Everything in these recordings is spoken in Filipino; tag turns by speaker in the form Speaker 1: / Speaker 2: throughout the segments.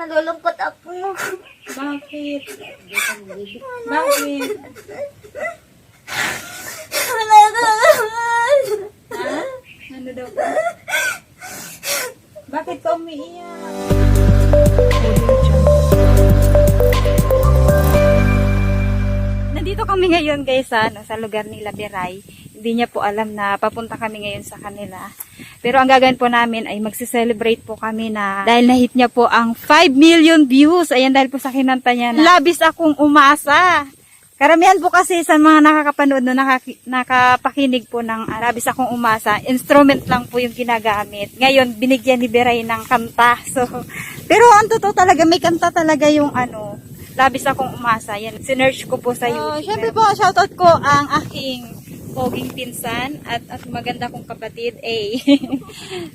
Speaker 1: Nalulungkot ako.
Speaker 2: Bakit? Bakit?
Speaker 1: Wala naman.
Speaker 2: Ha? Ano daw po? Bakit ka umiiyak? Nandito kami ngayon guys sa lugar nila Beray. Hindi niya po alam na papunta kami ngayon sa kanila. Pero ang gagawin po namin ay magse-celebrate po kami na dahil na-hit niya po ang 5 million views. Ayan, dahil po sa kinanta niya na labis akong umasa. Karamihan po kasi sa mga nakakapanood no, nakapakinig po ng labis akong umasa. Instrument lang po yung ginagamit. Ngayon, binigyan ni Beray ng kanta. So, pero ang totoo talaga, may kanta talaga yung labis akong umasa. Yan, sinearch ko po sa YouTube. Siyempre po, shoutout ko ang aking poging pinsan at maganda kong kapatid,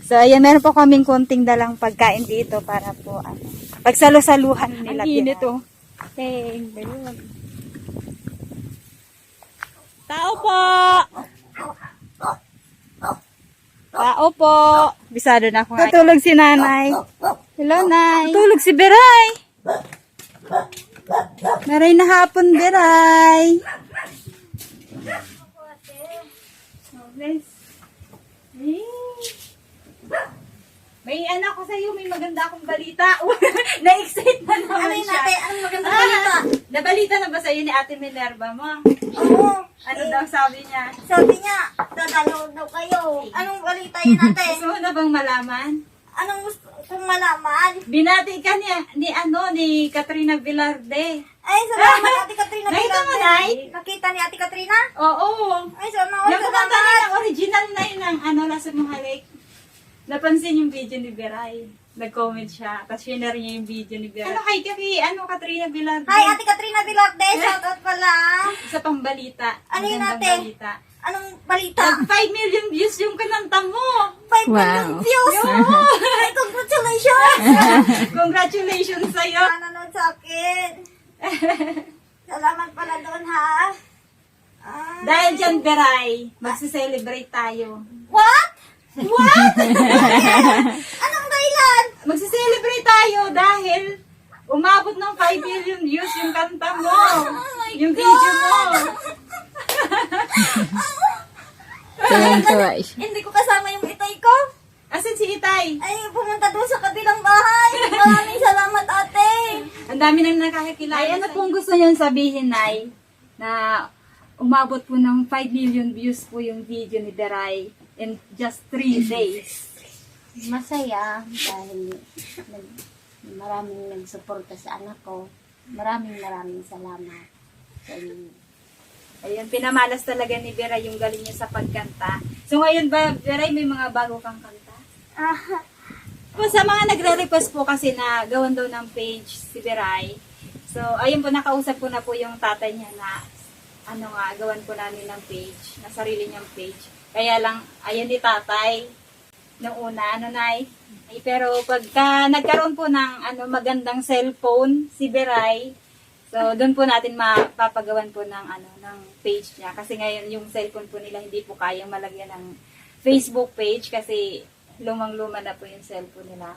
Speaker 2: So, ayan, meron po kaming konting dalang pagkain dito para po, pagsalo-saluhan nila. Ang init, Thank you. Tao po! Tao po! Bisado na ako. Tutulog si nanay. Hello, nay. Tutulog si Beray. Beray na hapon, Beray. May ako sa iyo, may maganda akong balita. Na-excite na naman siya.
Speaker 1: Anong magandang balita?
Speaker 2: Nabalita na ba sa iyo ni Ate Minerva mo?
Speaker 1: Oo.
Speaker 2: Ano daw sabi niya?
Speaker 1: Sabi niya, dadalaw daw kayo. Anong balita yun ate?
Speaker 2: Gusto mo na bang malaman?
Speaker 1: Anong gusto kong malaman?
Speaker 2: Binati ka ni Katrina Velarde.
Speaker 1: Ay, salamat Ate Katrina.
Speaker 2: Nakita mo, Nay?
Speaker 1: Nakita ni Ate Katrina?
Speaker 2: Oo.
Speaker 1: Ay, salamat.
Speaker 2: Yung kumanta niya ng original na yun ng Lasag Mahalik. Napansin yung video ni Beray. Nag-comment siya. Tapos share niya yung video ni Beray. Katrina Velarde.
Speaker 1: Hi, Ate Katrina Velarde. Shoutout pala.
Speaker 2: Isa pang balita.
Speaker 1: Ano yun,
Speaker 2: Magandang
Speaker 1: ate?
Speaker 2: balita.
Speaker 1: Anong balita?
Speaker 2: 5 million views yung kananta mo.
Speaker 1: 5 million views. Ay, congratulations.
Speaker 2: Congratulations sa'yo.
Speaker 1: Nanonood sa akin. Salamat pala doon, ha?
Speaker 2: Dahil dyan, Beray, magse-celebrate tayo.
Speaker 1: What?
Speaker 2: What?
Speaker 1: Anong dahilan?
Speaker 2: Magse-celebrate tayo dahil umabot ng 5 million views yung kanta mo. Yung video mo.
Speaker 1: Hindi ko kasama yung itay ko.
Speaker 2: Asan si Itay?
Speaker 1: Ay, pumunta doon sa kabilang bahay. Maraming salamat, ate.
Speaker 2: Ang dami nang nakakakilala. Ay, ano pong gusto niyong sabihin, Nay? Na umabot po ng 5 million views po yung video ni Beray in just 3 days.
Speaker 3: Masaya dahil maraming nagsuporta sa anak ko. Maraming salamat sa inyo.
Speaker 2: Ayun, pinamalas talaga ni Beray yung galing niya sa pagkanta. So ngayon ba, Beray, may mga bago kang kanta? Po, sa mga nagre-request po kasi na gawan daw ng page si Beray. So, ayun po, nakausap ko na po yung tatay niya na gawan po namin ng page, na sarili niyang page. Kaya lang, ayun ni tatay, nung una, Nay? Ay, pero pagka nagkaroon po ng magandang cellphone si Beray, so doon po natin mapapagawan po ng ng page niya. Kasi ngayon yung cellphone po nila hindi po kayang malagyan ng Facebook page kasi lumang-luma na po yung cellphone nila.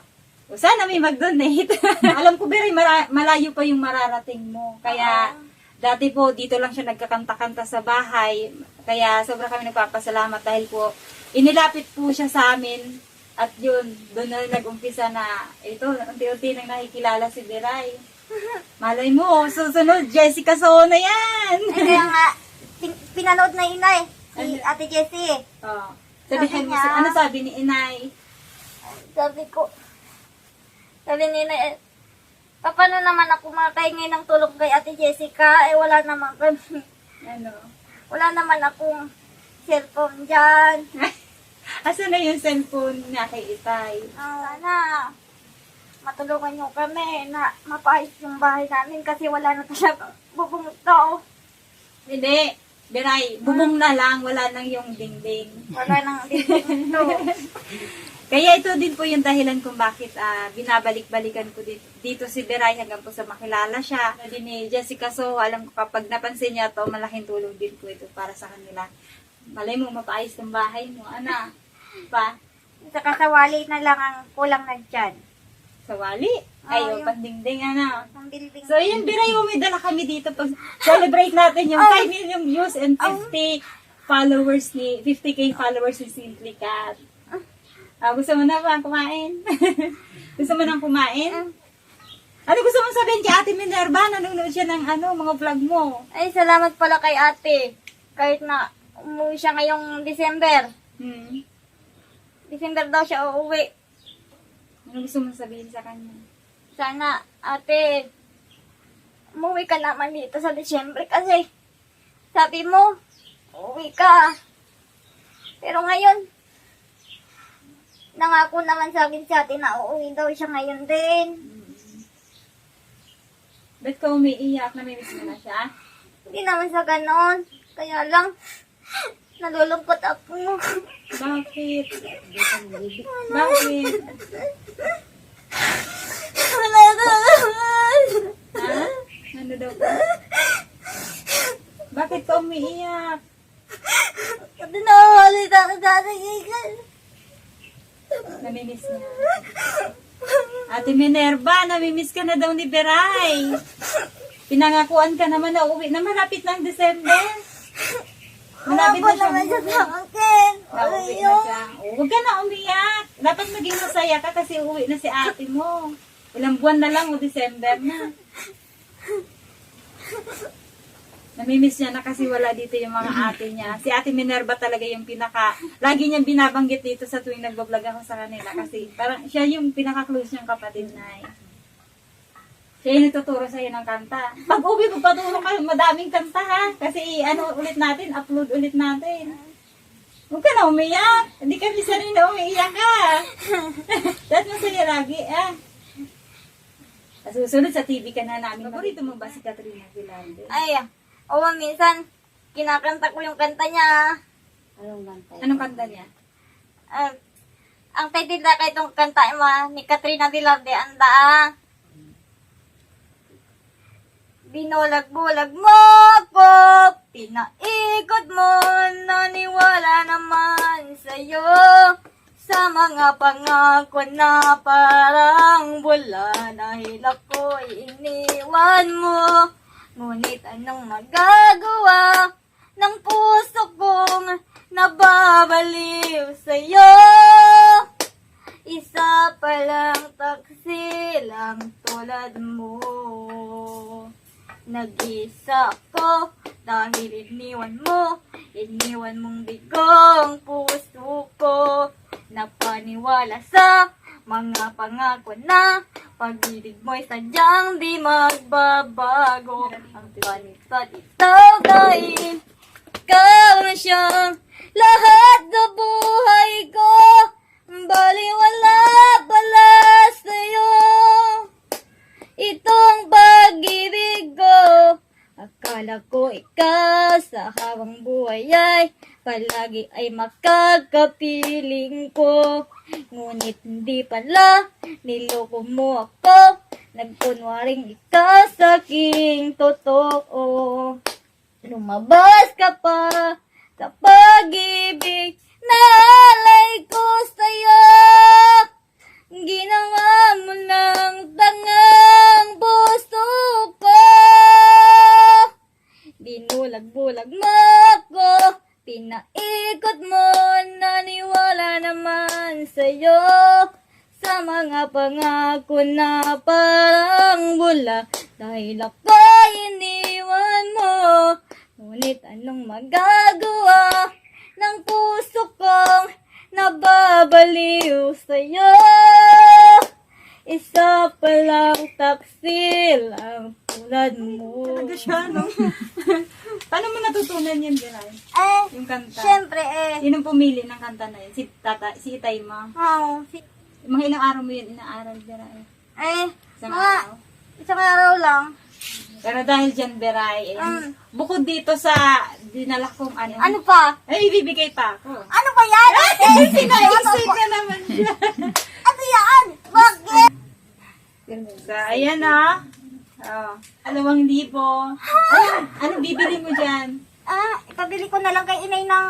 Speaker 2: O sana may mag-donate. Alam ko, Beray, malayo pa yung mararating mo. Kaya dati po dito lang siya nagkakanta-kanta sa bahay. Kaya sobra kami nagpapasalamat dahil po inilapit po siya sa amin. At yun, doon na nag-umpisa na ito, unti-unti nang nakikilala si Beray. Malay mo, susunod, Jessica Soho na yan!
Speaker 1: Kaya nga, pinanood na inay, si Ate Jessie.
Speaker 2: Oh. Sabihin mo,
Speaker 1: niya,
Speaker 2: ano sabi ni Inay?
Speaker 1: Sabi ni inay, paano naman ako makaingay ng tulong kay Ate Jessica? Eh, wala naman kami. Wala naman akong cellphone dyan.
Speaker 2: Asan na yung cellphone niya kay Itay?
Speaker 1: Sana, matulungan nyo kami na mapahit yung bahay namin kasi wala na talaga bubong ito.
Speaker 2: Hindi. Beray, bubong na lang, wala nang yung dingding.
Speaker 1: Wala nang dito.
Speaker 2: Kaya ito din po yung dahilan kung bakit binabalik-balikan ko dito si Beray hanggang po sa makilala siya. Din ni Jessica Soho, alam ko kapag napansin niya to, malaking tulong din po ito para sa kanila. Malay mo, mapaayos ng bahay mo. Pa?
Speaker 1: Sa kasawali na lang ang kulang na dyan.
Speaker 2: Sa wali? Ayo,
Speaker 1: yung
Speaker 2: pandingding, ano.
Speaker 1: ang building.
Speaker 2: So, yun, Biray, may dala kami dito pag celebrate natin yung 5 million views and 50 followers 50k followers ni Simply Cat. Gusto mo na ba kumain? Gusto mo nang kumain? Ano gusto mong sabihin kay Ate Minerva? Nanonood siya ng mga vlog mo.
Speaker 1: Ay, salamat pala kay ate. Kahit na umuwi siya ngayong December. December daw siya uuwi.
Speaker 2: Ano gusto mong sabihin sa kanya?
Speaker 1: Sana, ate, umuwi ka naman dito sa December kasi sabi mo, uuwi ka. Pero ngayon, nangako naman sa akin si ate na uuwi daw siya ngayon din.
Speaker 2: Ba't ka umiiyak? Namimiss mo na siya?
Speaker 1: Hindi naman sa ganon. Kaya lang, nalulungkot ako.
Speaker 2: Bakit? Bakit?
Speaker 1: Wala naman.
Speaker 2: Ha? Ano daw po? Bakit ka umiiyak?
Speaker 1: Kasi nakakalit ako dati kay
Speaker 2: Namimiss niya. Ate Minerva, namimiss ka na daw ni Beray. Pinangakuan ka naman na uwi na malapit ng December. Malapit na siya.
Speaker 1: naman siya sa akin.
Speaker 2: Nauwi na siya. Huwag ka na umiyak. Dapat maging masaya ka kasi uwi na si ate mo. Ilang buwan na lang o December na. Namimiss niya na kasi wala dito yung mga ate niya. Si Ate Minerva talaga yung lagi niyang binabanggit dito sa tuwing nagbablog ako sa kanila. Kasi parang siya yung pinaka-close niyang kapatid na siya yung nagtuturo sa'yo ng kanta. Pag uwi, magpaturo ka, madaming kanta ha. Kasi ulit natin, upload ulit natin. Huwag ka na umiyak. Hindi kami sanay na umiiyak ka. Dahil masaya lagi Susunod sa TV ka na namin. Paborito mo ba si Katrina Velarde?
Speaker 1: Ay, minsan, kinakanta ko yung kanta niya.
Speaker 2: Anong kanta niya?
Speaker 1: Ang title na kay itong kanta ni Katrina Velarde, ang daang. Binulag-bulag mo ako, pinaikot mo, naniwala naman sa'yo. Sa mga pangako na parang wala, dahil ako'y iniwan mo. Ngunit anong magagawa ng puso kong nababaliw sa'yo? Isa palang taksilang tulad mo. Nag-isa ko dahil iniwan mong bigong puso ko. Napaniwala sa mga pangako na pag-ibig mo'y sadyang di magbabago. Ang panit ikaw dahil ikaw na siyang lahat sa buhay ko. Baliwala pala sa'yo itong pag-ibig ko. Akala ko ikaw sa habang buhay ay palagi ay makakapiling ko. Ngunit hindi pala, niloko mo ako. Nagkunwaring ikaw sa aking totoo. Lumabas ka pa sa pag-ibig na alay ko sa'yo. Ginawa mo ng tangang puso ko. Binulag-bulag mo ako, pinaikot mo, naniwala naman sa'yo. Sa mga pangako na parang bula, dahil ako iniwan mo. Ngunit anong magagawa ng puso kong nababaliw sa'yo? Isa palang taksil ang tulad mo.
Speaker 2: Talaga siya, no? Paano mo natutunan yan, Biray? Yung kanta?
Speaker 1: Siyempre
Speaker 2: Sinong pumili ng kanta na yun? Si itay mo? Mga ilang araw mo yun inaaral, Biray? Isang araw?
Speaker 1: Isang araw lang.
Speaker 2: Pero dahil dyan, Biray, bukod dito sa dinala kong
Speaker 1: Ano pa?
Speaker 2: ay, ibibigay pa ako.
Speaker 1: Ano ba yan?
Speaker 2: Sinaisip ka naman siya.
Speaker 1: Ano yan? Bakit?
Speaker 2: So, ayan Oh, 2,000. Ano bibili mo dyan?
Speaker 1: Ipabili ko na lang kay inay ng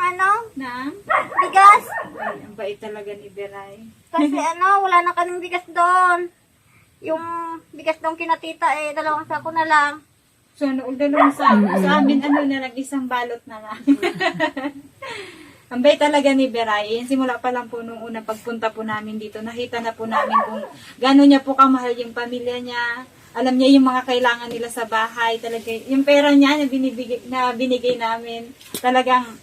Speaker 2: Na?
Speaker 1: bigas.
Speaker 2: Ay, ang bait talaga ni Biray.
Speaker 1: Kasi wala na kaming bigas doon. Yung bigas nung kinatita eh, 2 sako na lang.
Speaker 2: So, noong dalawang sa amin, ano na lang, isang balot na lang. Ang bay talaga ni Beray. Simula pa lang po nung una pagpunta po namin dito, nakita na po namin kung gano'n niya po kamahal yung pamilya niya. Alam niya yung mga kailangan nila sa bahay. Talaga, yung pera niya na binigay namin, talagang,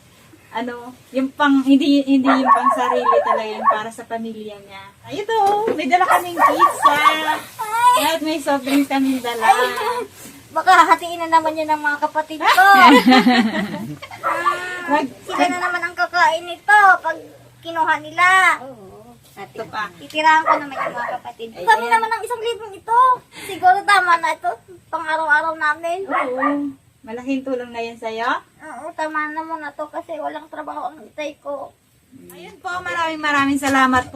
Speaker 2: ano, yung pang, hindi yung pang sarili talaga, yung para sa pamilya niya. Ay, ito, may dala kaming pizza. At may soft drinks kaming dala.
Speaker 1: Baka hatiin na naman yun ng mga kapatid ko. Sila na naman ang kakain nito pag kinuha nila.
Speaker 2: Ito pa.
Speaker 1: Titirahan ko naman yung mga kapatid. Kami naman ng 1,000 ito. Siguro tama na ito. Pang araw-araw namin.
Speaker 2: Oo. Malaking tulong na yan sa'yo.
Speaker 1: Oo, tama naman na to kasi walang trabaho ang itay ko.
Speaker 2: Ayun po, maraming salamat po.